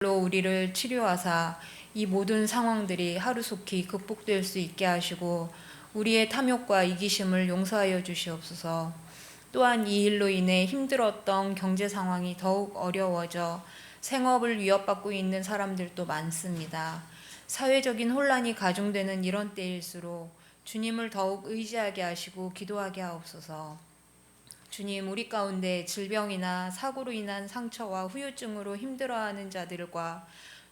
로 우리를 치료하사 이 모든 상황들이 하루속히 극복될 수 있게 하시고 우리의 탐욕과 이기심을 용서하여 주시옵소서. 또한 이 일로 인해 힘들었던 경제 상황이 더욱 어려워져 생업을 위협받고 있는 사람들도 많습니다. 사회적인 혼란이 가중되는 이런 때일수록 주님을 더욱 의지하게 하시고 기도하게 하옵소서. 주님, 우리 가운데 질병이나 사고로 인한 상처와 후유증으로 힘들어하는 자들과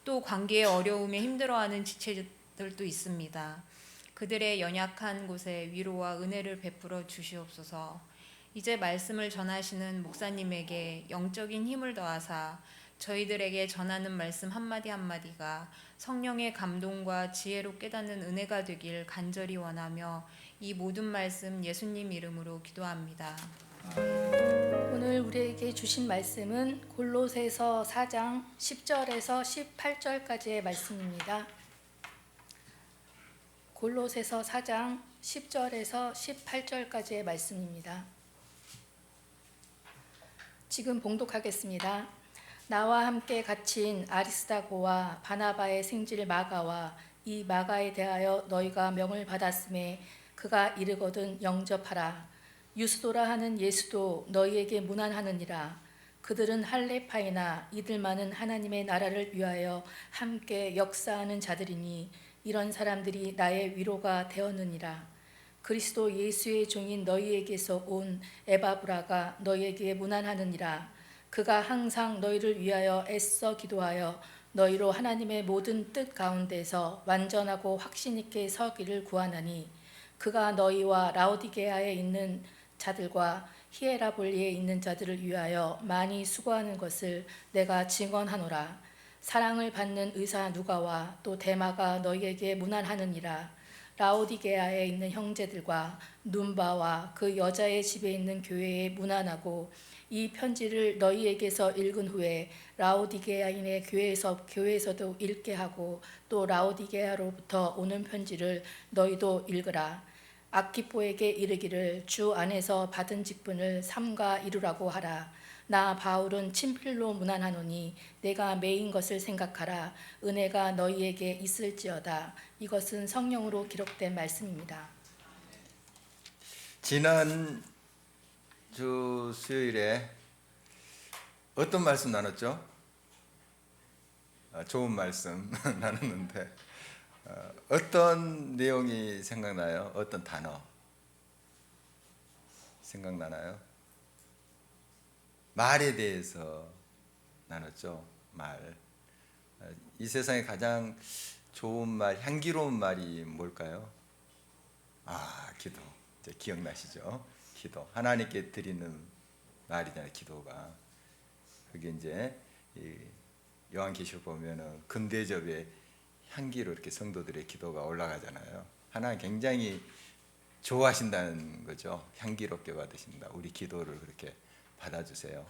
또 관계의 어려움에 힘들어하는 지체들도 있습니다. 그들의 연약한 곳에 위로와 은혜를 베풀어 주시옵소서. 이제 말씀을 전하시는 목사님에게 영적인 힘을 더하사 저희들에게 전하는 말씀 한마디 한마디가 성령의 감동과 지혜로 깨닫는 은혜가 되길 간절히 원하며 이 모든 말씀 예수님 이름으로 기도합니다. 오늘 우리에게 주신 말씀은 골로새서 4장 10절에서 18절까지의 말씀입니다. 골로새서 4장 10절에서 18절까지의 말씀입니다. 지금 봉독하겠습니다. 나와 함께 갇힌 아리스다고와 바나바의 생질 마가와 이 마가에 대하여 너희가 명을 받았음에 그가 이르거든 영접하라. 유스도라 하는 예수도 너희에게 문안하느니라. 그들은 할례파이나 이들만은 하나님의 나라를 위하여 함께 역사하는 자들이니 이런 사람들이 나의 위로가 되었느니라. 그리스도 예수의 종인 너희에게서 온 에바브라가 너희에게 문안하느니라. 그가 항상 너희를 위하여 애써 기도하여 너희로 하나님의 모든 뜻 가운데서 완전하고 확신 있게 서기를 구하나니 그가 너희와 라오디게아에 있는 자들과 히에라볼리에 있는 자들을 위하여 많이 수고하는 것을 내가 증언하노라. 사랑을 받는 의사 누가와 또 데마가 너희에게 문안하느니라. 라오디게아에 있는 형제들과 눈바와 그 여자의 집에 있는 교회에 문안하고 이 편지를 너희에게서 읽은 후에 라오디게아인의 교회에서도 읽게 하고 또 라오디게아로부터 오는 편지를 너희도 읽으라. 아키포에게 이르기를 주 안에서 받은 직분을 삼가 이루라고 하라. 나 바울은 친필로 문안하노니 내가 매인 것을 생각하라. 은혜가 너희에게 있을지어다. 이것은 성령으로 기록된 말씀입니다. 지난 주 수요일에 어떤 말씀 나눴죠? 좋은 말씀 나눴는데 어떤 내용이 생각나요? 어떤 단어 생각나나요? 말에 대해서 나눴죠. 말. 이 세상에 가장 좋은 말, 향기로운 말이 뭘까요? 기도. 이제 기억나시죠? 기도. 하나님께 드리는 말이잖아요. 기도가. 그게 이제 요한계시록 보면은 금대접에 향기로 이렇게 성도들의 기도가 올라가잖아요. 하나님 굉장히 좋아하신다는 거죠. 향기롭게 받으신다. 우리 기도를 그렇게 받아주세요.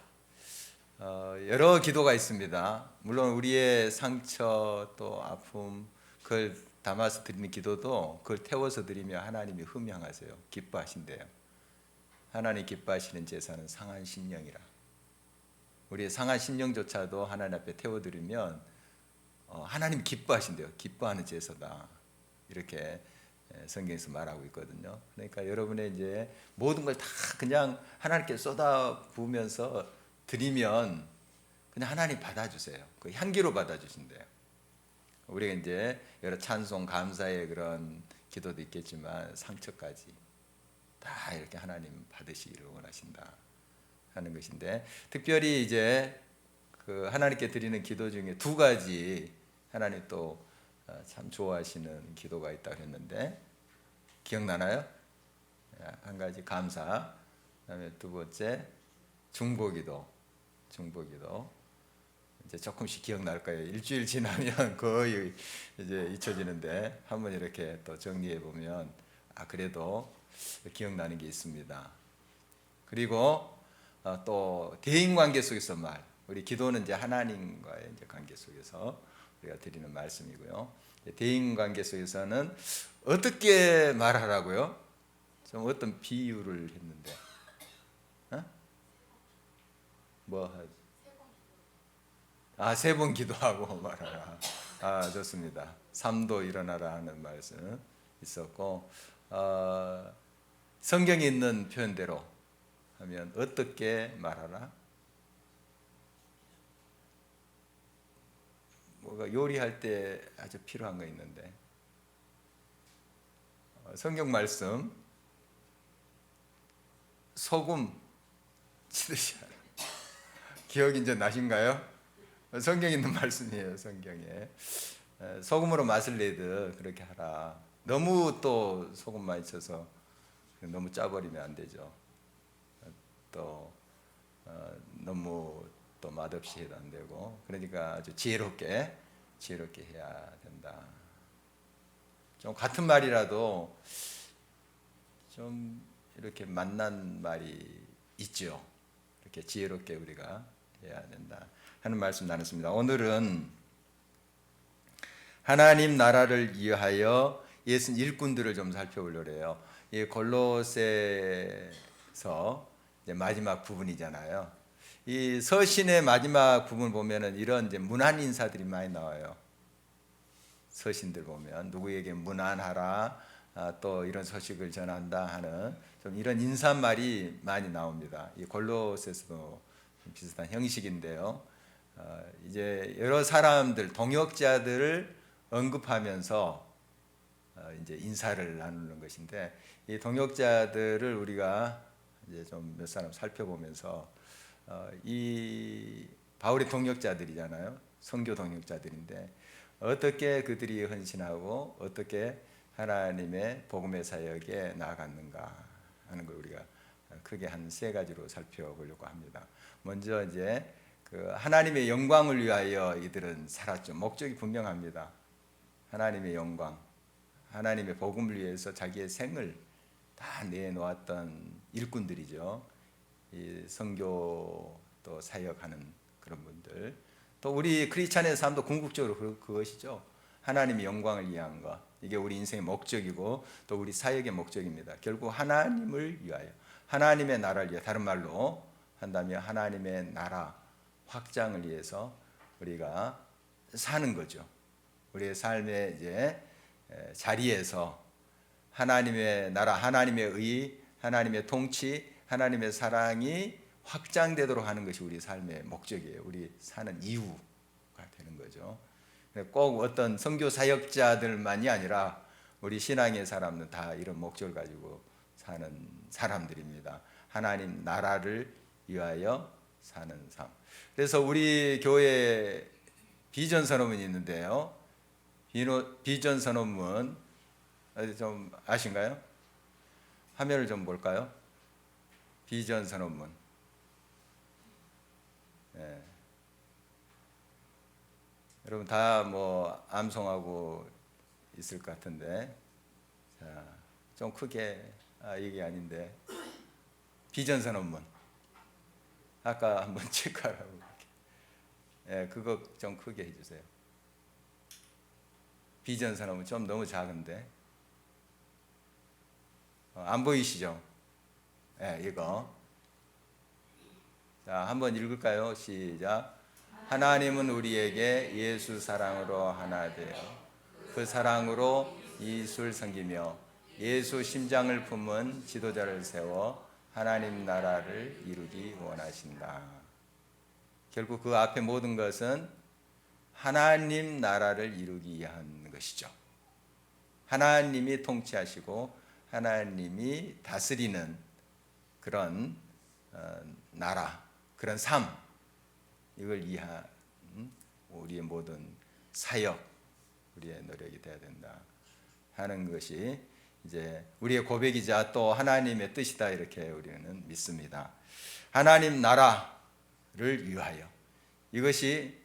여러 기도가 있습니다. 물론 우리의 상처 또 아픔 그걸 담아서 드리는 기도도 그걸 태워서 드리며 하나님이 흠양하세요. 기뻐하신대요. 하나님 기뻐하시는 제사는 상한 심령이라. 우리의 상한 심령조차도 하나님 앞에 태워드리면 하나님 기뻐하신대요. 기뻐하는 제사다. 이렇게 성경에서 말하고 있거든요. 그러니까 여러분의 이제 모든 걸 다 그냥 하나님께 쏟아부으면서 드리면 그냥 하나님 받아주세요. 그 향기로 받아주신대요. 우리가 이제 여러 찬송, 감사의 그런 기도도 있겠지만 상처까지 다 이렇게 하나님 받으시기를 원하신다 하는 것인데, 특별히 이제 그 하나님께 드리는 기도 중에 두 가지 하나님 또 참 좋아하시는 기도가 있다고 했는데 기억나나요? 한 가지 감사, 그다음에 두 번째 중보기도. 이제 조금씩 기억날 거예요. 일주일 지나면 거의 이제 잊혀지는데 한번 이렇게 또 정리해 보면 그래도 기억나는 게 있습니다. 그리고 또 대인 관계 속에서 말. 우리 기도는 이제 하나님과의 이제 관계 속에서 우리가 드리는 말씀이고요. 대인 관계 속에서는 어떻게 말하라고요? 좀 어떤 비유를 했는데, 뭐 세 번 기도하고 말하라. 좋습니다. 3도 일어나라 하는 말씀 있었고, 성경에 있는 표현대로 하면 어떻게 말하라? 뭐가 요리할 때 아주 필요한 거 있는데, 성경 말씀 소금 치듯이 하라. 기억이 이제 나신가요? 성경에 있는 말씀이에요. 성경에 소금으로 맛을 내듯 그렇게 하라. 너무 또 소금 많이 쳐서 너무 짜버리면 안 되죠. 또 너무 또 맛없이 해도 안 되고, 그러니까 아주 지혜롭게 해야 된다. 좀 같은 말이라도 좀 이렇게 만난 말이 있죠. 이렇게 지혜롭게 우리가 해야 된다 하는 말씀 나눴습니다. 오늘은 하나님 나라를 위하여 예순 일꾼들을 좀 살펴보려고 해요. 이 골로새서 이제 마지막 부분이잖아요. 이 서신의 마지막 부분 보면은 이런 이제 문안 인사들이 많이 나와요. 서신들 보면 누구에게 문안하라, 또 이런 소식을 전한다 하는 좀 이런 인사말이 많이 나옵니다. 이 골로새서도 비슷한 형식인데요. 이제 여러 사람들, 동역자들을 언급하면서 이제 인사를 나누는 것인데, 이 동역자들을 우리가 이제 좀 몇 사람 살펴보면서 이 바울의 동역자들이잖아요. 선교 동역자들인데 어떻게 그들이 헌신하고 어떻게 하나님의 복음의 사역에 나아갔는가 하는 걸 우리가 크게 한 세 가지로 살펴보려고 합니다. 먼저 이제 그 하나님의 영광을 위하여 이들은 살았죠. 목적이 분명합니다. 하나님의 영광, 하나님의 복음을 위해서 자기의 생을 다 내놓았던 일꾼들이죠. 이 선교 또 사역하는 그런 분들. 또 우리 크리스찬의 삶도 궁극적으로 그것이죠. 하나님의 영광을 위한 것. 이게 우리 인생의 목적이고 또 우리 사역의 목적입니다. 결국 하나님을 위하여, 하나님의 나라를 위해, 다른 말로 한다면 하나님의 나라 확장을 위해서 우리가 사는 거죠. 우리의 삶의 이제 자리에서 하나님의 나라, 하나님의 의, 하나님의 통치, 하나님의 사랑이 확장되도록 하는 것이 우리 삶의 목적이에요. 우리 사는 이유가 되는 거죠. 꼭 어떤 선교 사역자들만이 아니라 우리 신앙의 사람은 다 이런 목적을 가지고 사는 사람들입니다. 하나님 나라를 위하여 사는 삶. 그래서 우리 교회 비전 선언문이 있는데요. 비전 선언문 좀 아신가요? 화면을 좀 볼까요? 비전 선언문. 네. 여러분 다 뭐 암송하고 있을 것 같은데, 자, 좀 크게 이게 아닌데 비전 선언문. 아까 한번 체크하라고. 예, 그거 좀 크게 해주세요. 비전 선언문 좀 너무 작은데 안 보이시죠? 예, 이거. 자, 한번 읽을까요? 시작. 하나님은 우리에게 예수 사랑으로 하나 되어 그 사랑으로 이웃을 섬기며 예수 심장을 품은 지도자를 세워 하나님 나라를 이루기 원하신다. 결국 그 앞에 모든 것은 하나님 나라를 이루기 위한 것이죠. 하나님이 통치하시고 하나님이 다스리는 그런 나라, 그런 삶, 이걸 위한 우리의 모든 사역, 우리의 노력이 되어야 된다 하는 것이 이제 우리의 고백이자 또 하나님의 뜻이다, 이렇게 우리는 믿습니다. 하나님 나라를 위하여, 이것이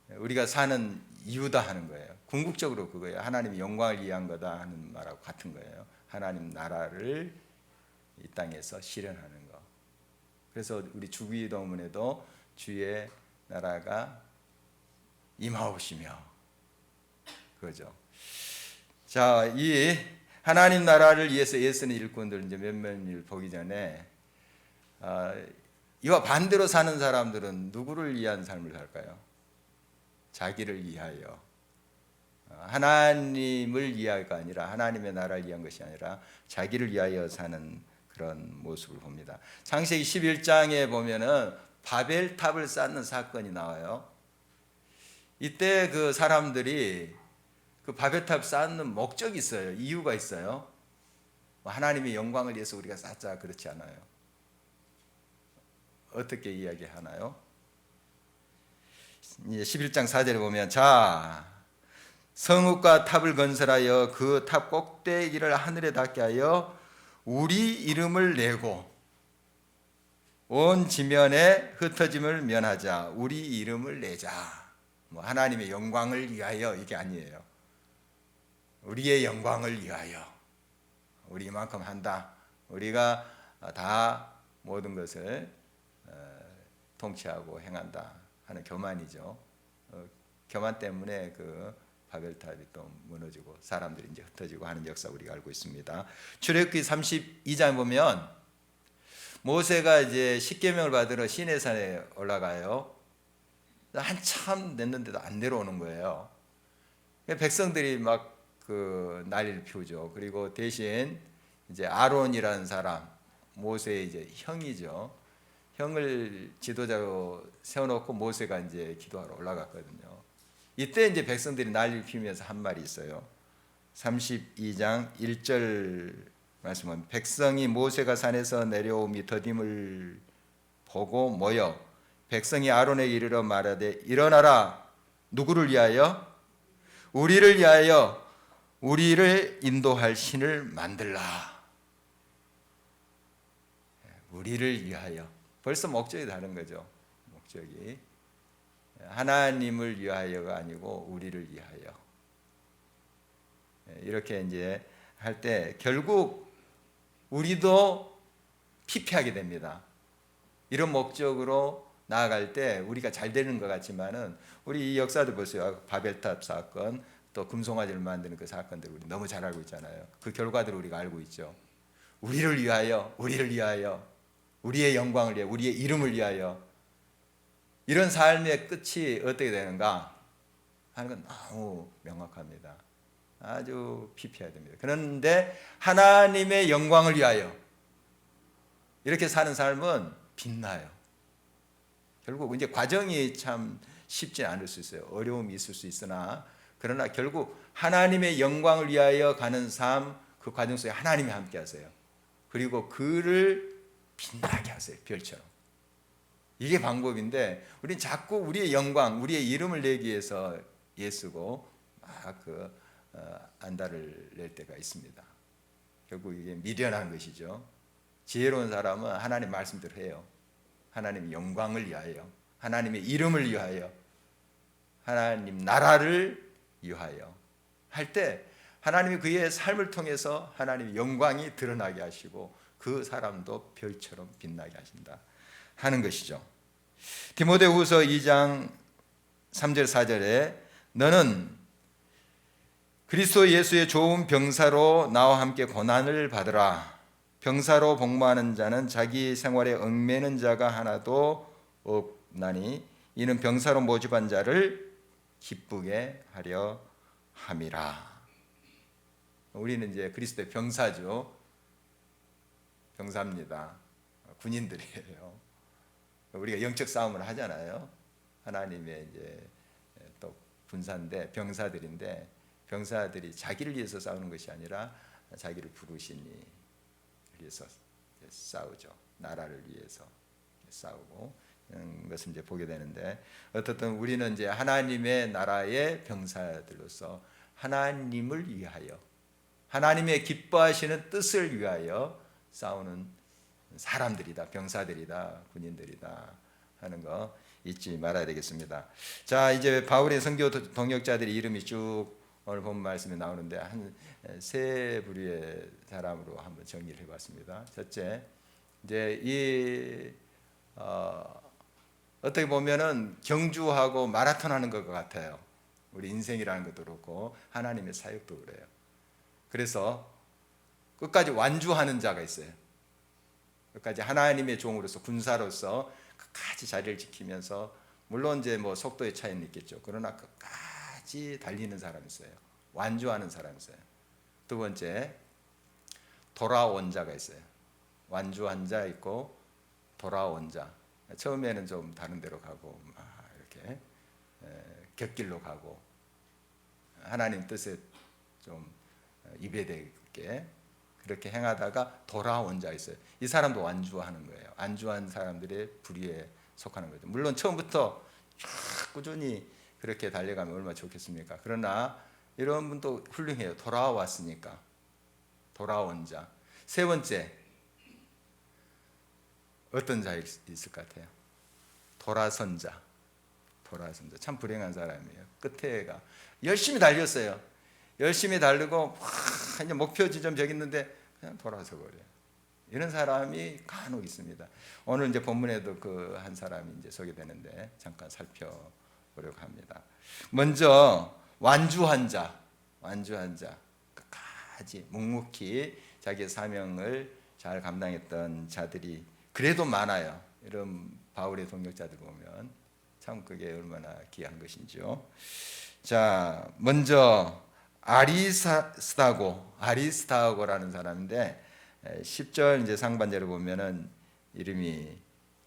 우리가 사는 이유다 하는 거예요. 궁극적으로 그거예요. 하나님의 영광을 위한 거다 하는 말하고 같은 거예요. 하나님 나라를 이 땅에서 실현하는 거. 그래서 우리 주기도문에도 주의 나라가 임하오시며, 그거죠. 자, 이 하나님 나라를 위해서 애쓰는 일꾼들 이제 몇몇 보기 전에 이와 반대로 사는 사람들은 누구를 위한 삶을 살까요? 자기를 위하여, 하나님을 위하여가 아니라, 하나님의 나라를 위한 것이 아니라 자기를 위하여 사는 그런 모습을 봅니다. 창세기 11장에 보면은 바벨탑을 쌓는 사건이 나와요. 이때 그 사람들이 그 바벨탑 쌓는 목적이 있어요. 이유가 있어요. 하나님의 영광을 위해서 우리가 쌓자, 그렇지 않아요. 어떻게 이야기하나요? 이제 11장 4절에 보면, 자, 성읍과 탑을 건설하여 그 탑 꼭대기를 하늘에 닿게 하여 우리 이름을 내고 온 지면에 흩어짐을 면하자. 우리 이름을 내자. 하나님의 영광을 위하여, 이게 아니에요. 우리의 영광을 위하여, 우리 이만큼 한다, 우리가 다 모든 것을 통치하고 행한다 하는 교만이죠. 교만 때문에 그 바벨탑이 또 무너지고 사람들이 이제 흩어지고 하는 역사 우리가 알고 있습니다. 출애굽기 32장 보면 모세가 이제 십계명을 받으러 시내산에 올라가요. 한참 됐는데도 안 내려오는 거예요. 백성들이 막 그 난리를 피우죠. 그리고 대신 이제 아론이라는 사람, 모세의 이제 형이죠. 형을 지도자로 세워놓고 모세가 이제 기도하러 올라갔거든요. 이때 이제 백성들이 난리를 피우면서 한 말이 있어요. 32장 1절 말씀은, 백성이 모세가 산에서 내려오미 더딤을 보고 모여 백성이 아론에게 이르러 말하되, 일어나라. 누구를 위하여? 우리를 위하여 우리를 인도할 신을 만들라. 우리를 위하여. 벌써 목적이 다른 거죠. 목적이 하나님을 위하여가 아니고 우리를 위하여. 이렇게 이제 할 때 결국 우리도 피폐하게 됩니다. 이런 목적으로 나아갈 때 우리가 잘 되는 것 같지만은, 우리 이 역사도 보세요. 바벨탑 사건, 또 금송아지를 만드는 그 사건들 우리 너무 잘 알고 있잖아요. 그 결과들을 우리가 알고 있죠. 우리를 위하여, 우리를 위하여, 우리의 영광을 위하여, 우리의 이름을 위하여. 이런 삶의 끝이 어떻게 되는가 하는 건 너무 명확합니다. 아주 피폐해야 됩니다. 그런데 하나님의 영광을 위하여 이렇게 사는 삶은 빛나요. 결국 이제 과정이 참 쉽지 않을 수 있어요. 어려움이 있을 수 있으나, 그러나 결국 하나님의 영광을 위하여 가는 삶, 그 과정 속에 하나님이 함께 하세요. 그리고 그를 빛나게 하세요. 별처럼. 이게 방법인데, 우리는 자꾸 우리의 영광, 우리의 이름을 내기 위해서 애쓰고 막 안달을 낼 때가 있습니다. 결국 이게 미련한 것이죠. 지혜로운 사람은 하나님 말씀대로 해요. 하나님의 영광을 위하여, 하나님의 이름을 위하여, 하나님 나라를 위하여 할 때 하나님이 그의 삶을 통해서 하나님의 영광이 드러나게 하시고 그 사람도 별처럼 빛나게 하신다 하는 것이죠. 디모데후서 2장 3절 4절에, 너는 그리스도 예수의 좋은 병사로 나와 함께 고난을 받으라. 병사로 복무하는 자는 자기 생활에 얽매는 자가 하나도 없나니 이는 병사로 모집한 자를 기쁘게 하려 함이라. 우리는 이제 그리스도의 병사죠. 병사입니다. 군인들이에요. 우리가 영적 싸움을 하잖아요. 하나님의 이제 또 군사인데, 병사들인데, 병사들이 자기를 위해서 싸우는 것이 아니라 자기를 부르신 이 위해서 싸우죠. 나라를 위해서 싸우고 이런 것을 이제 보게 되는데, 어떻든 우리는 이제 하나님의 나라의 병사들로서 하나님을 위하여, 하나님의 기뻐하시는 뜻을 위하여 싸우는 사람들이다, 병사들이다, 군인들이다 하는 거 잊지 말아야 되겠습니다. 자, 이제 바울의 선교 동역자들의 이름이 쭉 오늘 본 말씀에 나오는데 한 세 부류의 사람으로 한번 정리를 해봤습니다. 첫째, 이제 어떻게 보면은 경주하고 마라톤 하는 것 같아요. 우리 인생이라는 것도 그렇고 하나님의 사역도 그래요. 그래서 끝까지 완주하는 자가 있어요. 끝까지 하나님의 종으로서, 군사로서 끝까지 자리를 지키면서 물론 이제 뭐 속도의 차이는 있겠죠. 그러나 끝까지 달리는 사람이 있어요. 완주하는 사람이 있어요. 두 번째, 돌아온 자가 있어요. 완주한 자 있고 돌아온 자. 처음에는 좀 다른 데로 가고 막 이렇게 곁길로 가고 하나님 뜻에 좀 입에되게 그렇게 행하다가 돌아온 자 있어요. 이 사람도 완주하는 거예요. 완주한 사람들의 부류에 속하는 거죠. 물론 처음부터 쭉 꾸준히 그렇게 달려가면 얼마나 좋겠습니까? 그러나 이런 분도 훌륭해요. 돌아왔으니까. 돌아온 자. 세 번째, 어떤 자 있을 것 같아요? 돌아선 자. 돌아선 자. 참 불행한 사람이에요. 끝에가 열심히 달렸어요. 열심히 달리고 이제 목표 지점 저기 있는데 그냥 돌아서 버려요. 이런 사람이 간혹 있습니다. 오늘 이제 본문에도 그 한 사람이 이제 소개되는데 잠깐 살펴보려고 합니다. 먼저 완주한 자, 끝까지 묵묵히 자기의 사명을 잘 감당했던 자들이 그래도 많아요. 이런 바울의 동역자들 보면 참 그게 얼마나 귀한 것인지요. 자, 먼저 아리스타고라는 사람인데 10절 이제 상반절을 보면은 이름이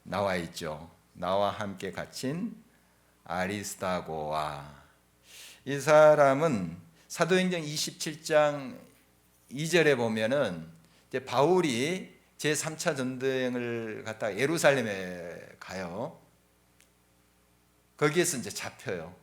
나와 있죠. 나와 함께 갇힌 아리스타고와. 이 사람은 사도행전 27장 2절에 보면은 이제 바울이 제3차 전쟁을 갔다가 예루살렘에 가요. 거기에서 이제 잡혀요.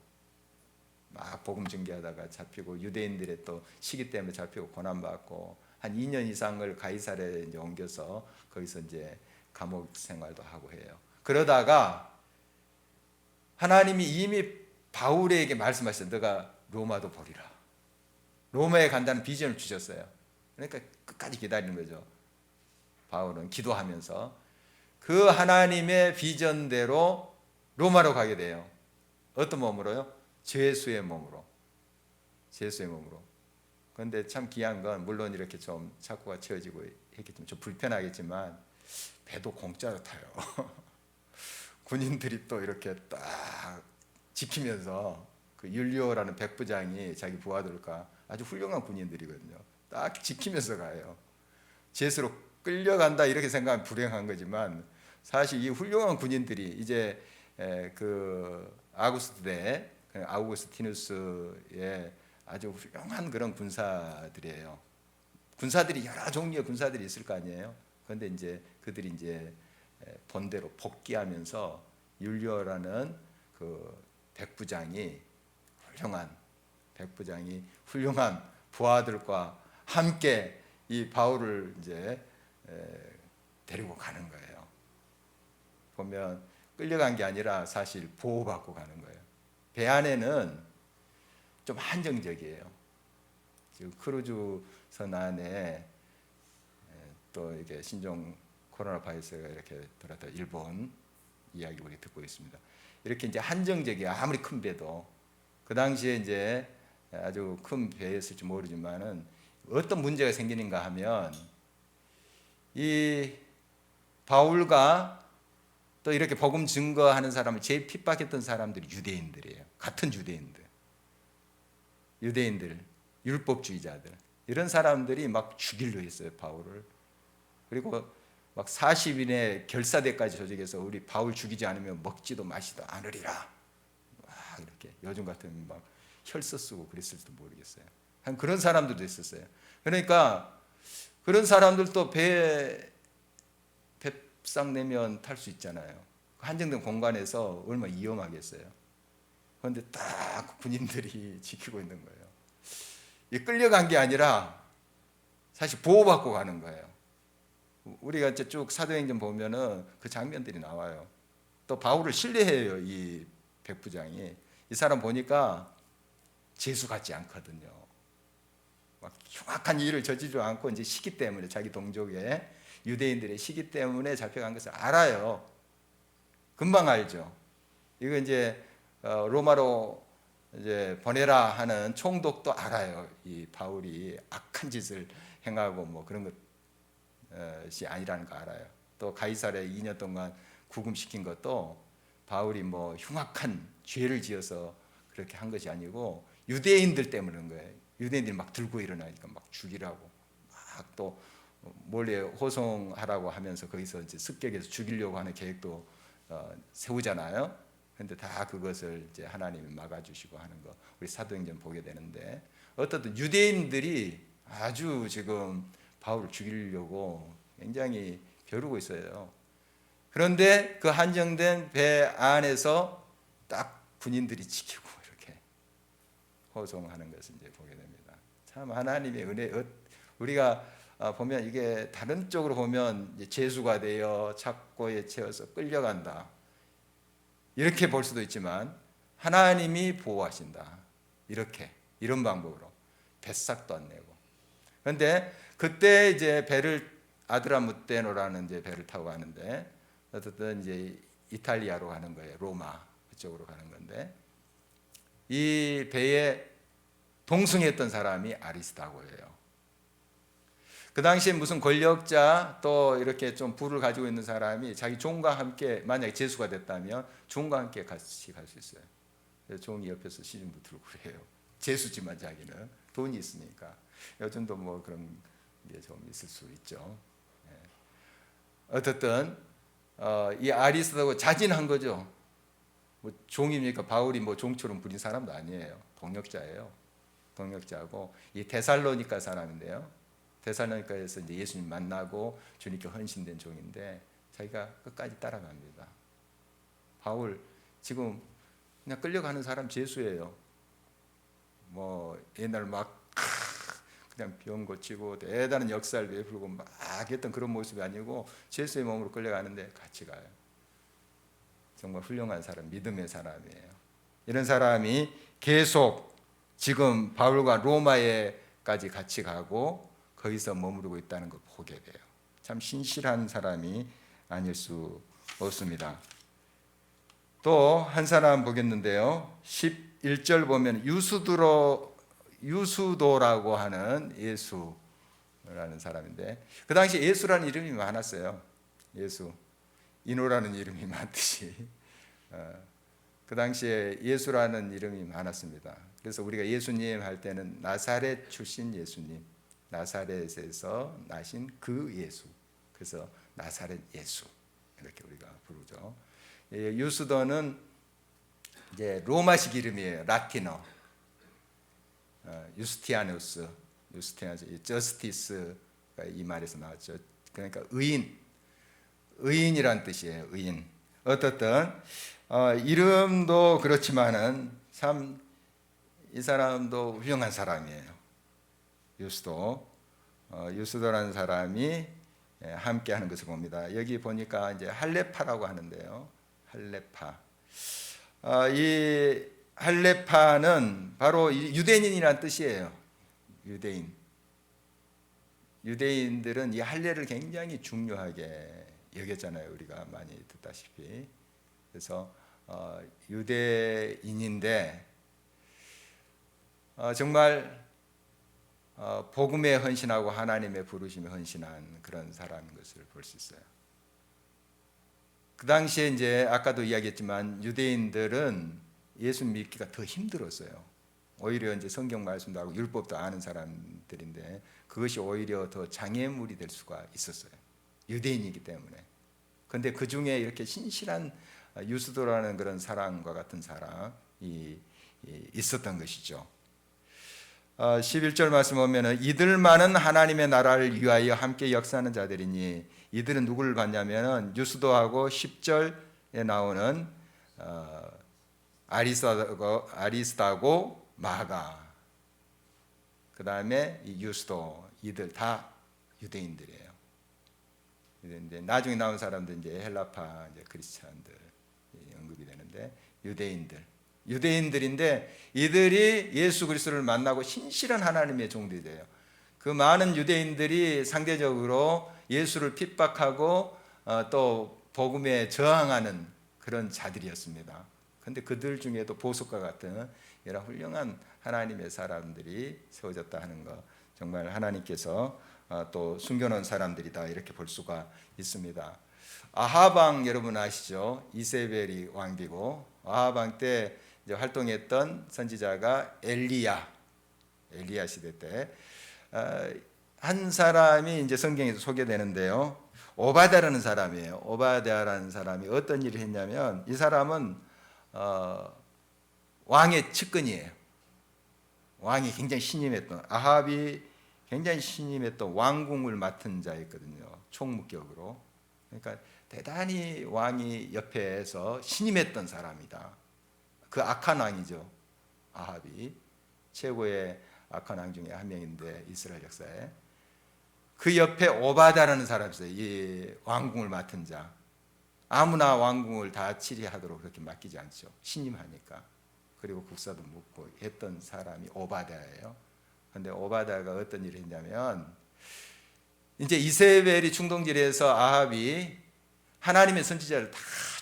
막 복음 전개하다가 잡히고 유대인들의 또 시기 때문에 잡히고 고난받고 한 2년 이상을 가이사랴에 이제 옮겨서 거기서 이제 감옥 생활도 하고 해요. 그러다가 하나님이 이미 바울에게 말씀하셨어요. 너가 로마도 보리라. 로마에 간다는 비전을 주셨어요. 그러니까 끝까지 기다리는 거죠. 바울은 기도하면서 그 하나님의 비전대로 로마로 가게 돼요. 어떤 몸으로요? 죄수의 몸으로. 그런데 참 귀한 건 물론 이렇게 좀 착고가 채워지고 했겠지만 좀 불편하겠지만 배도 공짜로 타요. 군인들이 또 이렇게 딱 지키면서 그 율리오라는 백부장이 자기 부하들과 아주 훌륭한 군인들이거든요. 딱 지키면서 가요. 죄수로 끌려간다 이렇게 생각하면 불행한 거지만 사실 이 훌륭한 군인들이 이제 그 아우구스티누스의 아주 훌륭한 그런 군사들이에요. 군사들이 여러 종류의 군사들이 있을 거 아니에요. 그런데 이제 그들이 이제 본대로 복귀하면서 율리오라는 그 훌륭한 부하들과 함께 이 바울을 이제 데리고 가는 거예요. 보면 끌려간 게 아니라 사실 보호받고 가는 거예요. 배 안에는 좀 한정적이에요. 지금 크루즈선 안에 또 이게 신종 코로나 바이러스가 이렇게 들어왔다 일본 이야기 우리 듣고 있습니다. 이렇게 이제 한정적이야. 아무리 큰 배도 그 당시에 이제 아주 큰 배였을지 모르지만은 어떤 문제가 생기는가 하면 이 바울과 또 이렇게 복음 증거하는 사람을 제일 핍박했던 사람들이 유대인들이에요. 같은 유대인들, 율법주의자들 이런 사람들이 막 죽이려 했어요 바울을. 그리고 막 40인의 결사대까지 조직해서 우리 바울 죽이지 않으면 먹지도 마시도 않으리라. 막 이렇게 요즘 같으면 막 혈서 쓰고 그랬을지도 모르겠어요. 한 그런 사람들도 있었어요. 그러니까 그런 사람들도 배상 내면 탈 수 있잖아요. 한정된 공간에서 얼마나 위험하겠어요. 그런데 딱 군인들이 지키고 있는 거예요. 이 끌려간 게 아니라 사실 보호받고 가는 거예요. 우리가 이제 쭉 사도행전 보면은 그 장면들이 나와요. 또 바울을 신뢰해요 이 백부장이. 이 사람 보니까 죄수 같지 않거든요. 막 흉악한 일을 저지르지 않고 이제 시기 때문에 자기 동족의 유대인들의 시기 때문에 잡혀간 것을 알아요. 금방 알죠. 이거 이제 로마로 이제 보내라 하는 총독도 알아요. 이 바울이 악한 짓을 행하고 뭐 그런 것이 아니라는 거 알아요. 또 가이사랴에 2년 동안 구금시킨 것도 바울이 뭐 흉악한 죄를 지어서 그렇게 한 것이 아니고 유대인들 때문에 그런 거예요. 유대인들이 막 들고 일어나니까 막 죽이라고 막 또 몰래 호송하라고 하면서 거기서 이제 습격해서 죽이려고 하는 계획도 세우잖아요. 그런데 다 그것을 이제 하나님이 막아주시고 하는 거 우리 사도행전 보게 되는데 어떻든 유대인들이 아주 지금 바울을 죽이려고 굉장히 벼르고 있어요. 그런데 그 한정된 배 안에서 딱 군인들이 지키고 이렇게 호송하는 것을 이제 보게 됩니다. 참 하나님의 은혜, 우리가 보면 이게 다른 쪽으로 보면 이제 죄수가 되어 착고에 채워서 끌려간다 이렇게 볼 수도 있지만 하나님이 보호하신다 이렇게 이런 방법으로 뱃삭도 안 내고 그런데 그때 이제 배를 아드라무테노라는 이제 배를 타고 가는데 어쨌든 이제 이탈리아로 가는 거예요. 로마 그쪽으로 가는 건데 이 배에 동승했던 사람이 아리스다고예요. 그 당시에 무슨 권력자 또 이렇게 좀 부를 가지고 있는 사람이 자기 종과 함께 만약에 제수가 됐다면 종과 함께 같이 갈 수 있어요. 그래서 종이 옆에서 시중도 들고 그래요. 제수지만 자기는 돈이 있으니까. 요즘도 뭐 그런 게 좀 있을 수 있죠. 어쨌든 이 아리스다고 자진한 거죠. 뭐 종입니까? 바울이 뭐 종처럼 부린 사람도 아니에요. 동역자예요. 동역자고 이 데살로니가 사람인데요. 데살로니가에서 이제 예수님 만나고 주님께 헌신된 종인데 자기가 끝까지 따라갑니다. 바울 지금 그냥 끌려가는 사람 죄수예요. 뭐 옛날 막 그냥 병 고치고 대단한 역사를 베풀고 막 했던 그런 모습이 아니고 죄수의 몸으로 끌려가는데 같이 가요. 정말 훌륭한 사람, 믿음의 사람이에요. 이런 사람이 계속 지금 바울과 로마에까지 같이 가고 거기서 머무르고 있다는 걸 보게 돼요. 참 신실한 사람이 아닐 수 없습니다. 또 한 사람 보겠는데요. 11절 보면 유수도라고 하는 예수라는 사람인데 그 당시 예수라는 이름이 많았어요. 예수, 인호라는 이름이 많듯이 그 당시에 예수라는 이름이 많았습니다. 그래서 우리가 예수님 할 때는 나사렛 출신 예수님, 나사렛에서 나신 그 예수, 그래서 나사렛 예수 이렇게 우리가 부르죠. 유수도는 이제 로마식 이름이에요. 라틴어. 유스티아누스, 저스티스가 이 말에서 나왔죠. 그러니까 의인이란 뜻이에요. 의인. 어떻든 이름도 그렇지만은 참 이 사람도 훌륭한 사람이에요. 유스도라는 사람이 함께하는 것을 봅니다. 여기 보니까 이제 할레파라고 하는데요. 할레파. 이 할레파는 바로 유대인이란 뜻이에요. 유대인들은 이 할례를 굉장히 중요하게 여겼잖아요. 우리가 많이 듣다시피. 그래서 유대인인데 정말 복음에 헌신하고 하나님의 부르심에 헌신한 그런 사람인 것을 볼 수 있어요. 그 당시에 이제 아까도 이야기했지만 유대인들은 예수 믿기가 더 힘들었어요. 오히려 이제 성경 말씀도 알고 율법도 아는 사람들인데 그것이 오히려 더 장애물이 될 수가 있었어요. 유대인이기 때문에. 그런데 그 중에 이렇게 신실한 유스도라는 그런 사람과 같은 사람이 있었던 것이죠. 11절 말씀 보면은 이들만은 하나님의 나라를 위하여 함께 역사하는 자들이니 이들은 누구를 봤냐면은 유스도하고 10절에 나오는 아리스다고 마가 그 다음에 이 유스도 이들 다 유대인들이에요. 이제 나중에 나온 사람들 이제 헬라파 이제 크리스찬들 언급이 되는데 유대인들인데 이들이 예수 그리스도를 만나고 신실한 하나님의 종들이 돼요. 그 많은 유대인들이 상대적으로 예수를 핍박하고 또 복음에 저항하는 그런 자들이었습니다. 그런데 그들 중에도 보석과 같은 이런 훌륭한 하나님의 사람들이 세워졌다 하는 것 정말 하나님께서 또 숨겨놓은 사람들이다 이렇게 볼 수가 있습니다. 아합 왕 여러분 아시죠? 이세벨이 왕비고 아합 왕 때 이제 활동했던 선지자가 엘리야 시대 때 한 사람이 이제 성경에서 소개되는데요. 오바댜라는 사람이에요. 오바댜라는 사람이 어떤 일을 했냐면 이 사람은 왕의 측근이에요. 왕이 굉장히 신임했던 아합이 굉장히 신임했던 왕궁을 맡은 자였거든요. 총무격으로. 그러니까 대단히 왕이 옆에서 신임했던 사람이다. 그 악한 왕이죠. 아합이 최고의 악한 왕 중에 한 명인데 이스라엘 역사에 그 옆에 오바다라는 사람이 있어요. 이 왕궁을 맡은 자. 아무나 왕궁을 다 치리하도록 그렇게 맡기지 않죠. 신임하니까. 그리고 국사도 묻고 했던 사람이 오바다예요. 그런데 오바다가 어떤 일을 했냐면 이제 이세벨이 충동질해서 아합이 하나님의 선지자를 다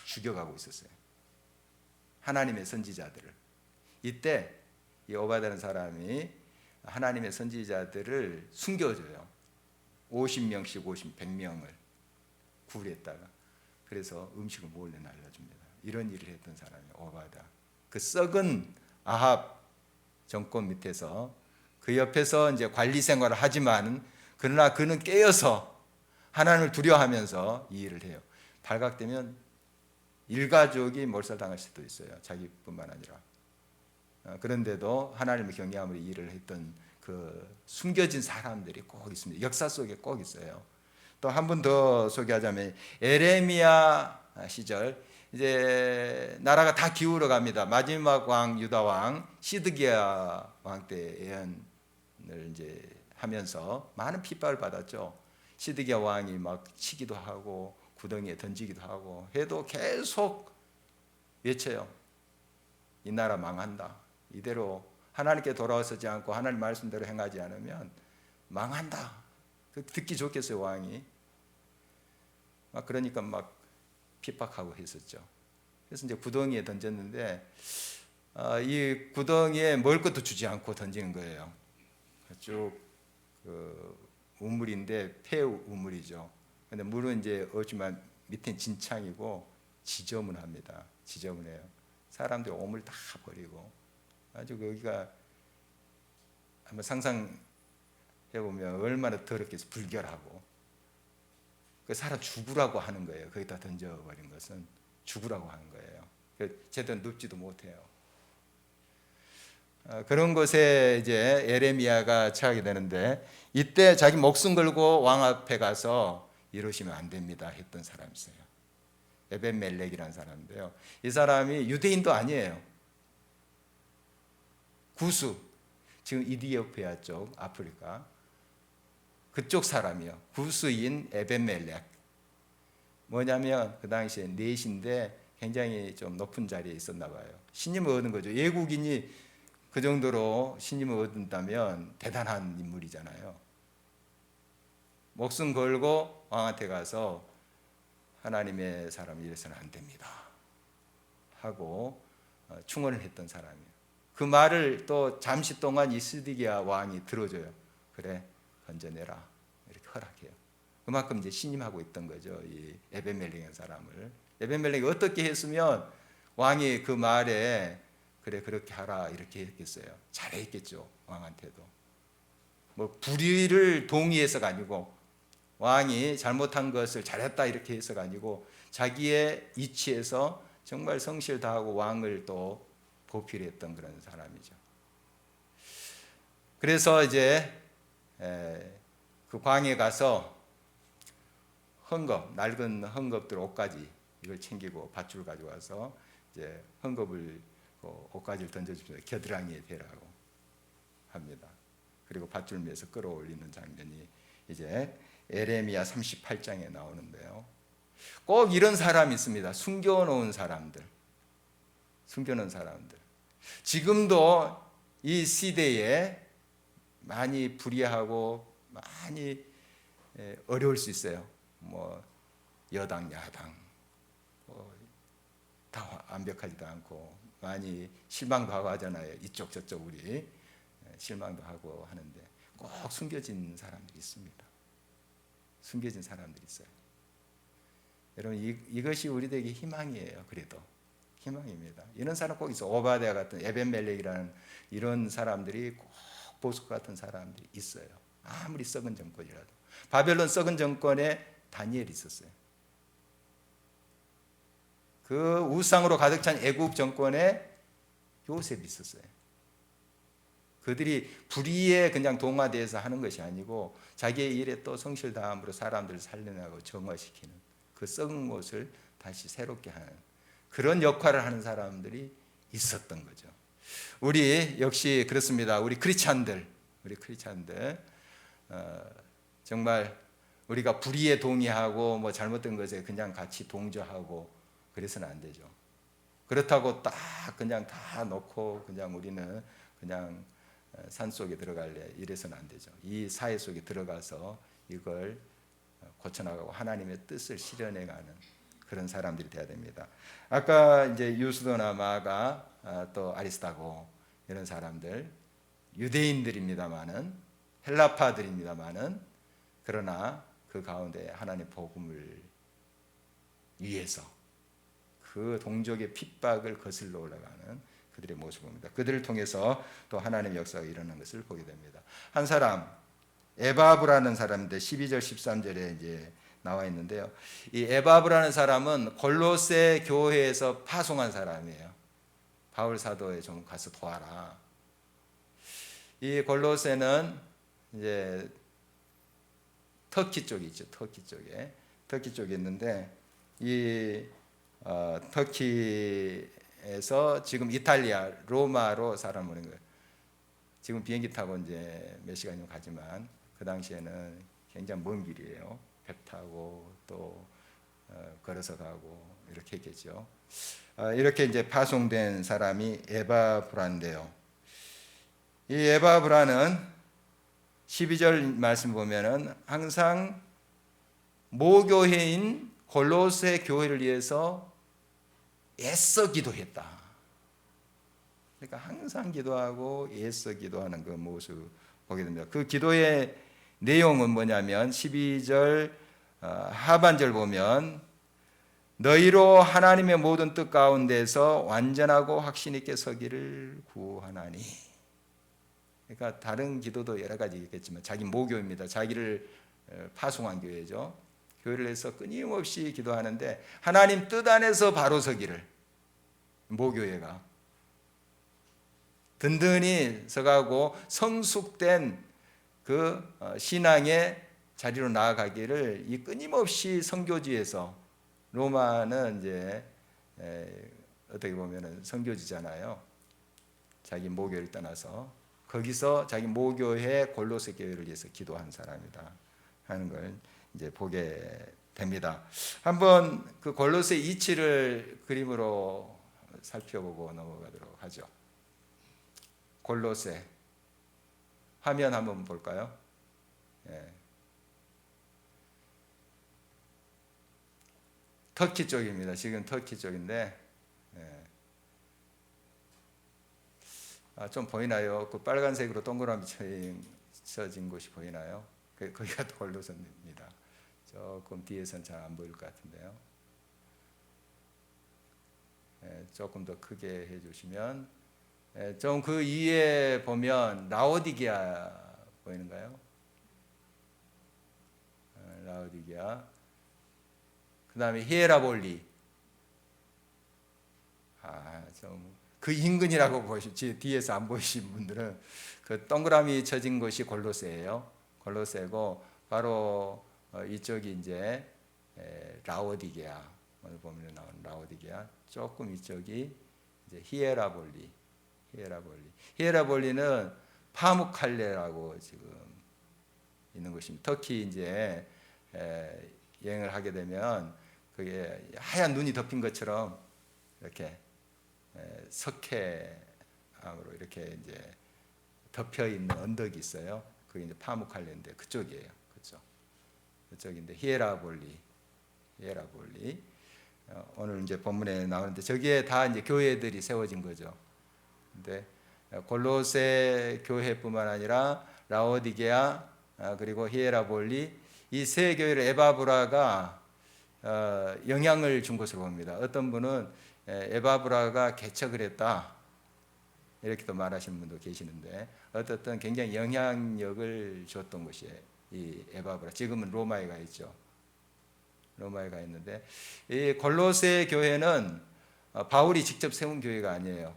죽여가고 있었어요. 하나님의 선지자들을. 이때 이 오바다라는 사람이 하나님의 선지자들을 숨겨줘요. 50명씩 100명을 구울했다가 그래서 음식을 몰래 날려줍니다. 이런 일을 했던 사람이 오바다. 그 썩은 아합 정권 밑에서 그 옆에서 이제 관리 생활을 하지만 그러나 그는 깨어서 하나님을 두려워하면서 이 일을 해요. 발각되면 일가족이 몰살당할 수도 있어요. 자기뿐만 아니라. 그런데도 하나님을 경외함으로 일을 했던 그 숨겨진 사람들이 꼭 있습니다. 역사 속에 꼭 있어요. 또 한 분 더 소개하자면 에레미야 시절 이제 나라가 다 기울어 갑니다. 마지막 왕 유다 왕 시드기야 왕 때 예언을 이제 하면서 많은 핍박을 받았죠. 시드기야 왕이 막 치기도 하고 구덩이에 던지기도 하고 해도 계속 외쳐요. 이 나라 망한다. 이대로 하나님께 돌아서지 않고 하나님 말씀대로 행하지 않으면 망한다. 듣기 좋겠어요, 왕이. 막 그러니까 막 핍박하고 했었죠. 그래서 이제 구덩이에 던졌는데 이 구덩이에 먹을 것도 주지 않고 던지는 거예요. 쭉 우물인데 폐 우물이죠. 근데 물은 이제 없지만 밑엔 진창이고 지저분합니다. 지저분해요. 사람들이 오물 다 버리고 아주 여기가 한번 상상해 보면 얼마나 더럽게 불결하고 그 사람 죽으라고 하는 거예요. 거기다 던져버린 것은 죽으라고 하는 거예요. 제대로 눕지도 못해요. 그런 곳에 이제 에레미야가 처하게 되는데 이때 자기 목숨 걸고 왕 앞에 가서 이러시면 안 됩니다 했던 사람이 있어요. 에벤멜렉이라는 사람인데요. 이 사람이 유대인도 아니에요. 구수, 지금 이디오피아 쪽 아프리카 그쪽 사람이요. 구수인 에벤멜렉. 뭐냐면 그 당시에 넷인데 굉장히 좀 높은 자리에 있었나 봐요. 신임을 얻은 거죠. 외국인이 그 정도로 신임을 얻는다면 대단한 인물이잖아요. 목숨 걸고 왕한테 가서 하나님의 사람이 이래서는 안 됩니다 하고 충원을 했던 사람이에요. 그 말을 또 잠시 동안 이 시드기야 왕이 들어줘요. 그래 건져내라 이렇게 허락해요. 그만큼 이제 신임하고 있던 거죠. 이 에벤멜렉이라는 사람을. 에벤멜렉이 어떻게 했으면 왕이 그 말에 그래 그렇게 하라 이렇게 했겠어요. 잘했겠죠. 왕한테도. 뭐 불의를 동의해서가 아니고 왕이 잘못한 것을 잘했다 이렇게 해서가 아니고 자기의 이치에서 정말 성실 다하고 왕을 또 보필했던 그런 사람이죠. 그래서 이제 그 광에 가서 헝겊, 낡은 헝겊들 옷가지 이걸 챙기고 밧줄 가져와서 이제 헝겊을 옷가지를 던져주면서 겨드랑이에 대라고 합니다. 그리고 밧줄 위에서 끌어올리는 장면이 이제 에레미야 38장에 나오는데요. 꼭 이런 사람이 있습니다. 숨겨놓은 사람들. 숨겨놓은 사람들. 지금도 이 시대에 많이 불의하고 많이 어려울 수 있어요. 뭐 여당, 야당 다 완벽하지도 않고 많이 실망도 하고 하잖아요. 이쪽 저쪽 우리 실망도 하고 하는데 꼭 숨겨진 사람들이 있습니다. 숨겨진 사람들이 있어요. 여러분 이것이 우리들에게 희망이에요. 그래도 희망입니다. 이런 사람 꼭 있어. 오바댜 같은 에벤멜렉이라는 이런 사람들이 꼭 보석 같은 사람들이 있어요. 아무리 썩은 정권이라도. 바벨론 썩은 정권에 다니엘이 있었어요. 그 우상으로 가득 찬 애국 정권에 요셉이 있었어요. 그들이 불의에 그냥 동화되어서 하는 것이 아니고 자기의 일에 또 성실다함으로 사람들을 살려내고 정화시키는 그 썩은 곳을 다시 새롭게 하는 그런 역할을 하는 사람들이 있었던 거죠. 우리 역시 그렇습니다. 우리 크리스찬들 정말 우리가 불의에 동의하고 뭐 잘못된 것에 그냥 같이 동조하고 그래서는 안 되죠. 그렇다고 딱 그냥 다 놓고 그냥 우리는 그냥 산 속에 들어갈래 이래서는 안 되죠. 이 사회 속에 들어가서 이걸 고쳐나가고 하나님의 뜻을 실현해가는 그런 사람들이 돼야 됩니다. 아까 이제 유스도나 마가 또 아리스타고 이런 사람들 유대인들입니다만은 헬라파들입니다만은 그러나 그 가운데 하나님의 복음을 위해서 그 동족의 핍박을 거슬러 올라가는 그들의 모습을 봅니다. 그들을 통해서 또 하나님의 역사가 일어나는 것을 보게 됩니다. 한 사람 에바브라는 사람인데 12절 13절에 이제 나와 있는데요. 이 에바브라는 사람은 골로새 교회에서 파송한 사람이에요. 바울 사도에 좀 가서 도와라. 이 골로새는 이제 터키 쪽이 있죠. 터키 쪽에 있는데 이 터키에서 지금 이탈리아 로마로 사람 오는 거예요. 지금 비행기 타고 이제 몇 시간이면 가지만 그 당시에는 굉장히 먼 길이에요. 배 타고 또 걸어서 가고 이렇게 했겠죠. 이렇게 이제 파송된 사람이 에바브라인데요. 이 에바브라는 12절 말씀 보면은 항상 모교회인 골로새 교회를 위해서 애써 기도했다. 그러니까 항상 기도하고 애써 기도하는 그 모습 보게 됩니다. 그 기도의 내용은 뭐냐면 12절 하반절 보면 너희로 하나님의 모든 뜻 가운데서 완전하고 확신 있게 서기를 구하나니. 그러니까 다른 기도도 여러 가지 있겠지만 자기 모교입니다. 자기를 파송한 교회죠. 교회를 해서 끊임없이 기도하는데 하나님 뜻 안에서 바로 서기를 모교회가 든든히 서가고 성숙된 그 신앙의 자리로 나아가기를 이 끊임없이 선교지에서 로마는 이제 어떻게 보면은 선교지잖아요. 자기 모교를 떠나서 거기서 자기 모교회 골로새 교회를 위해서 기도한 사람이다 하는 걸 이제 보게 됩니다. 한번 그 골로새 이치를 그림으로 살펴보고 넘어가도록 하죠. 골로새 화면 한번 볼까요? 예. 터키 쪽입니다. 지금 터키 쪽인데 좀 보이나요? 그 빨간색으로 동그라미 쳐진 곳이 보이나요? 거기가 골로새입니다. 조금 뒤에서는 잘 안 보일 것 같은데요. 조금 더 크게 해주시면 좀 그 위에 보면 라오디게아 보이는가요? 라오디게아. 그 다음에 히에라볼리. 좀 그 인근이라고 보시지 뒤에서 안 보이신 분들은 그 동그라미 쳐진 곳이 골로새예요. 골로새고 바로 이쪽이 이제 라오디게아. 오늘 보면 나오는 라오디게아. 조금 이쪽이 이제 히에라볼리는 파묵칼레라고 지금 있는 곳입니다. 터키 이제 여행을 하게 되면 그게 하얀 눈이 덮인 것처럼 이렇게 석회암으로 이렇게 이제 덮여 있는 언덕이 있어요. 그게 이제 파묵칼레인데 그쪽이에요. 그쪽인데 히에라볼리. 오늘 이제 본문에 나오는데 저기에 다 이제 교회들이 세워진 거죠. 근데 골로새 교회뿐만 아니라 라오디게아 그리고 히에라볼리 이 세 교회를 에바브라가 영향을 준 것으로 봅니다. 어떤 분은 에바브라가 개척을 했다 이렇게도 말하시는 분도 계시는데 어떻든 굉장히 영향력을 줬던 것이 이 에바브라. 지금은 로마에 가 있죠. 로마에 가 있는데 이 골로새 교회는 바울이 직접 세운 교회가 아니에요.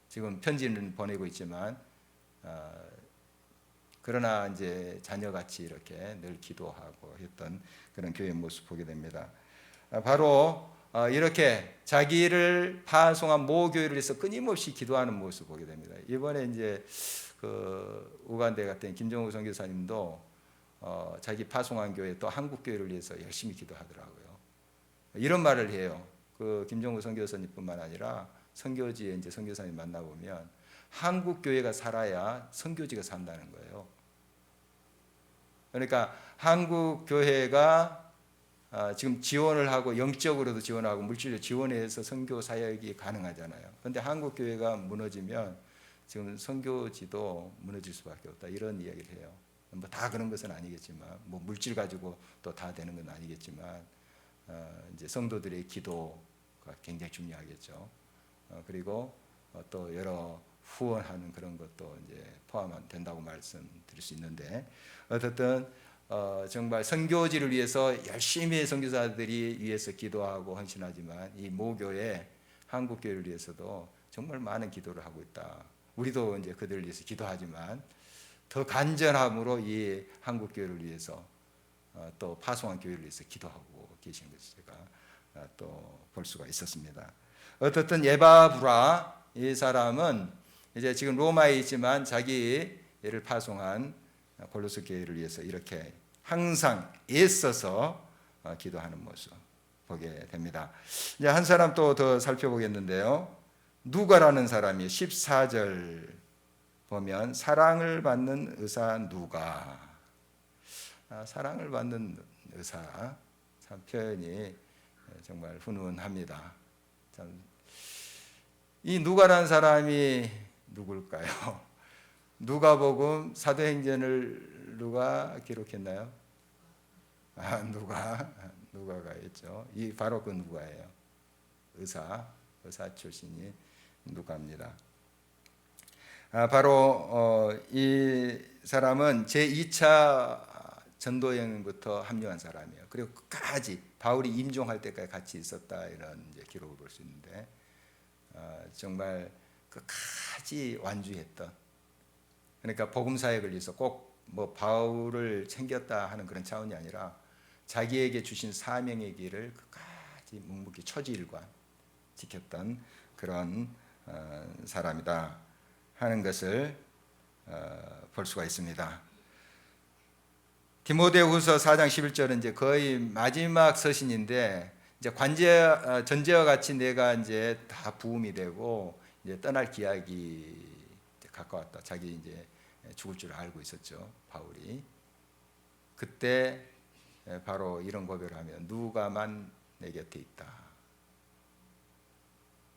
지금 편지는 보내고 있지만 그러나 이제 자녀같이 이렇게 늘 기도하고 했던 그런 교회의 모습 보게 됩니다. 바로 이렇게 자기를 파송한 모교회를 위해서 끊임없이 기도하는 모습 보게 됩니다. 이번에 이제 그 우간다에 갔던 김정우 선교사님도 자기 파송한 교회 또 한국 교회를 위해서 열심히 기도하더라고요. 이런 말을 해요. 그 김정우 선교사님뿐만 아니라 선교지에 이제 선교사님 만나 보면 한국 교회가 살아야 선교지가 산다는 거예요. 그러니까 한국 교회가 지금 지원을 하고 영적으로도 지원하고 물질로 지원해서 선교 사역이 가능하잖아요. 그런데 한국 교회가 무너지면 지금 선교지도 무너질 수밖에 없다 이런 이야기를 해요. 뭐 다 그런 것은 아니겠지만 뭐 물질 가지고 또 다 되는 건 아니겠지만 이제 성도들의 기도가 굉장히 중요하겠죠. 그리고 또 여러 후원하는 그런 것도 이제 포함된다고 말씀드릴 수 있는데 어쨌든 정말 선교지를 위해서 열심히 선교사들이 위해서 기도하고 헌신하지만 이 모교회 한국 교회를 위해서도 정말 많은 기도를 하고 있다. 우리도 이제 그들을 위해서 기도하지만 더 간절함으로 이 한국 교회를 위해서 또 파송한 교회를 위해서 기도하고 계신 것을 제가 또 볼 수가 있었습니다. 어떻든 에바브라 이 사람은 이제 지금 로마에 있지만 자기를 파송한 골로새 교회를 위해서 이렇게 항상 애써서 기도하는 모습 보게 됩니다. 이제 한 사람 또 더 살펴보겠는데요. 누가라는 사람이 14절 보면 사랑을 받는 의사 누가. 사랑을 받는 의사 참 표현이 정말 훈훈합니다. 참 이 누가라는 사람이 누굴까요? 누가복음 사도행전을 누가 기록했나요? 누가가 있죠. 이 바로 그 누가예요. 의사 출신이 누가입니다. 바로 이 사람은 제2차 전도여행부터 합류한 사람이에요. 그리고 끝까지 바울이 임종할 때까지 같이 있었다 이런 이제 기록을 볼 수 있는데 정말 끝까지 완주했던. 그러니까 복음 사역을 위해서 꼭 뭐 바울을 챙겼다 하는 그런 차원이 아니라 자기에게 주신 사명의 길을 끝까지 묵묵히 초지일관 지켰던 그런 사람이다 하는 것을 볼 수가 있습니다. 디모데후서 4장 11절은 이제 거의 마지막 서신인데 이제 전제와 같이 내가 이제 다 부음이 되고 이제 떠날 기약이 가까웠다. 자기 이제 죽을 줄 알고 있었죠, 바울이. 그때 바로 이런 고백을 하면 누가만 내 곁에 있다.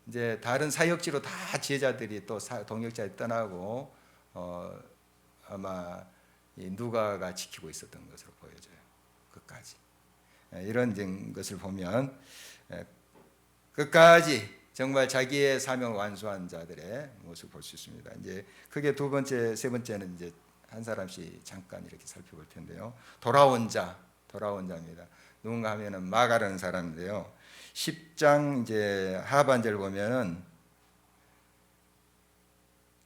이제 다른 사역지로 다 제자들이 또 동역자들이 떠나고 아마 이 누가가 지키고 있었던 것으로 보여져요. 끝까지. 이런 것을 보면 끝까지 정말 자기의 사명을 완수한 자들의 모습을 볼 수 있습니다. 이제 크게 두 번째, 세 번째는 이제 한 사람씩 잠깐 이렇게 살펴볼 텐데요. 돌아온 자입니다. 누군가 하면은 마가라는 사람인데요. 10장 이제 하반절 보면은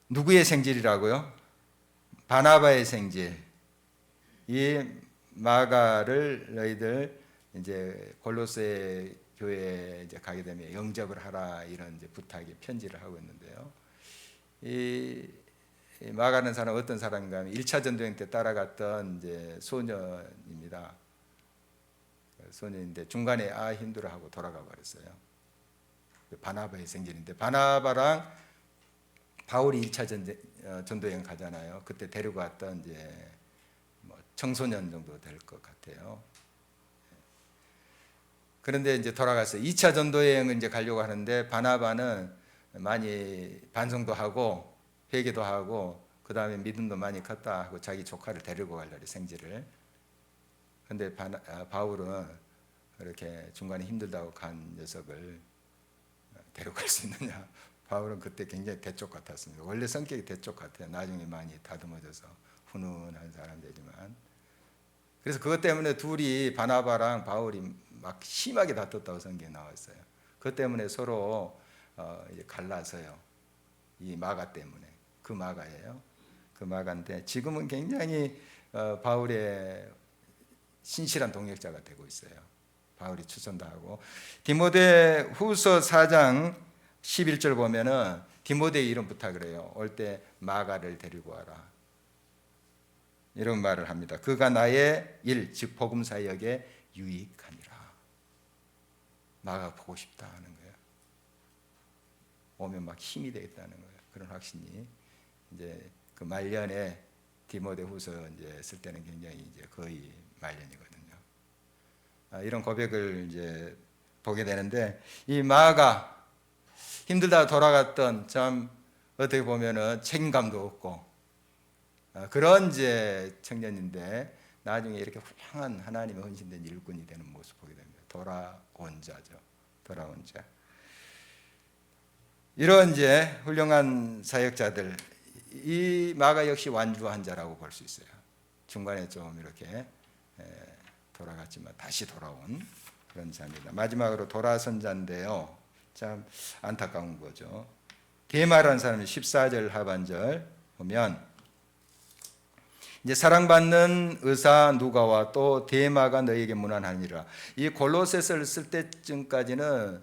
누구의 생질이라고요? 바나바의 생질. 이 마가를 너희들 이제 골로새 교회에 이제 가게 되면 영접을 하라 이런 이제 부탁의 편지를 하고 있는데요. 이 마가는 사람 어떤 사람인가 하면 1차 전도행 때 따라갔던 이제 소년입니다. 소년인데 중간에 힘들어하고 돌아가 버렸어요. 바나바의 생질인데 바나바랑 바울이 1차 전도여행 가잖아요. 그때 데리고 왔던 이제 뭐 청소년 정도 될 것 같아요. 그런데 이제 돌아갔어요. 2차 전도여행을 이제 가려고 하는데 바나바는 많이 반성도 하고 회개도 하고 그 다음에 믿음도 많이 컸다 하고 자기 조카를 데리고 가려고 생지를. 그런데 바울은 이렇게 중간에 힘들다고 간 녀석을 데려갈 수 있느냐. 바울은 그때 굉장히 대쪽 같았습니다. 원래 성격이 대쪽 같아요. 나중에 많이 다듬어져서 훈훈한 사람 되지만. 그래서 그것 때문에 둘이 바나바랑 바울이 막 심하게 다퉜다고 성경에 나와 있어요. 그것 때문에 서로 이제 갈라서요. 이 마가 때문에. 그 마가예요. 그 마가인데 지금은 굉장히 바울의 신실한 동역자가 되고 있어요. 바울이 추천도 하고. 디모데 후서 4장 11절 보면은 디모데의 이름 부탁 그래요. 올 때 마가를 데리고 와라. 이런 말을 합니다. 그가 나의 일, 즉 복음 사역에 유익하니라. 마가 보고 싶다 하는 거예요. 오면 막 힘이 되겠다는 거예요. 그런 확신이 이제 그 말년에 디모데후서 이제 쓸 때는 굉장히 이제 거의 말년이거든요. 이런 고백을 이제 보게 되는데 이 마가 힘들다 돌아갔던 참 어떻게 보면은 책임감도 없고 그런 이제 청년인데 나중에 이렇게 훌륭한 하나님의 헌신된 일꾼이 되는 모습 보게 됩니다. 돌아온 자죠. 돌아온 자. 이런 이제 훌륭한 사역자들, 이 마가 역시 완주한 자라고 볼 수 있어요. 중간에 좀 이렇게 돌아갔지만 다시 돌아온 그런 자입니다. 마지막으로 돌아선 자인데요. 참 안타까운 거죠. 데마라는 사람이 14절 하반절 보면 이제 사랑받는 의사 누가와 또 데마가 너에게 문안하니라. 이 골로새서를 쓸 때쯤까지는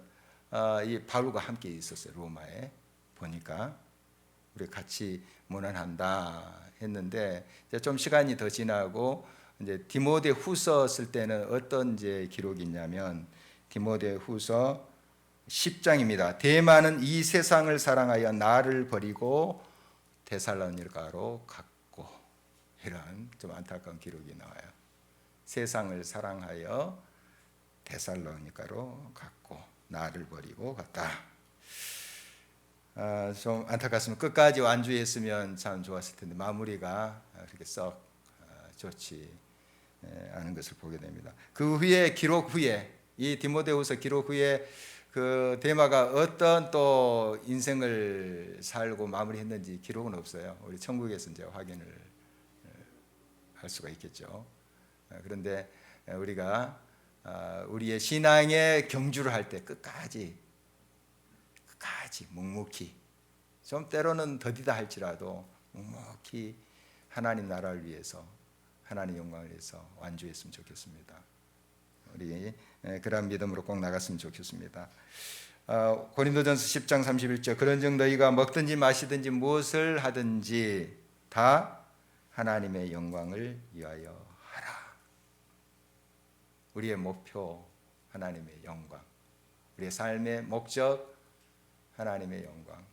이 바울과 함께 있었어요. 로마에 보니까 우리 같이 문안한다 했는데 이제 좀 시간이 더 지나고 이제 디모데 후서 쓸 때는 어떤 이제 기록이 있냐면 디모데 후서 10장입니다. 데마는 이 세상을 사랑하여 나를 버리고 데살로니가로 갔고, 이런 좀 안타까운 기록이 나와요. 세상을 사랑하여 데살로니가로 갔고 나를 버리고 갔다. 좀 안타깝습니다. 끝까지 완주했으면 참 좋았을 텐데 마무리가 그렇게 썩 좋지 않은 것을 보게 됩니다. 그 후에 기록 후에 이 디모데후서 기록 후에 그 데마가 어떤 또 인생을 살고 마무리했는지 기록은 없어요. 우리 천국에서 이제 확인을 할 수가 있겠죠. 그런데 우리가 우리의 신앙의 경주를 할 때 끝까지 묵묵히, 좀 때로는 더디다 할지라도 묵묵히 하나님 나라를 위해서, 하나님 영광을 위해서 완주했으면 좋겠습니다. 우리 그런 믿음으로 꼭 나갔으면 좋겠습니다. 고린도전서 10장 31절 그런즉 너희가 먹든지 마시든지 무엇을 하든지 다 하나님의 영광을 위하여 하라. 우리의 목표 하나님의 영광, 우리의 삶의 목적 하나님의 영광,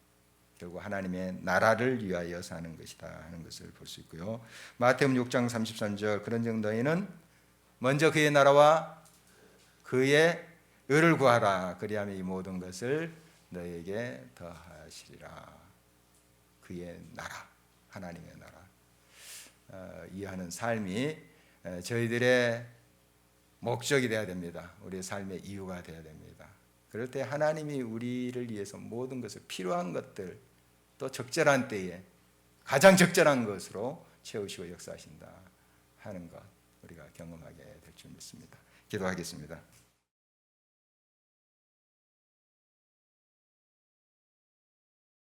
결국 하나님의 나라를 위하여 사는 것이다 하는 것을 볼 수 있고요. 마태복음 6장 33절 그런즉 너희는 먼저 그의 나라와 그의 의를 구하라. 그리하면 이 모든 것을 너에게 더하시리라. 그의 나라, 하나님의 나라 이해하는 삶이 저희들의 목적이 되어야 됩니다. 우리의 삶의 이유가 되어야 됩니다. 그럴 때 하나님이 우리를 위해서 모든 것을 필요한 것들 또 적절한 때에 가장 적절한 것으로 채우시고 역사하신다 하는 것 우리가 경험하게 될 줄 믿습니다. 기도하겠습니다.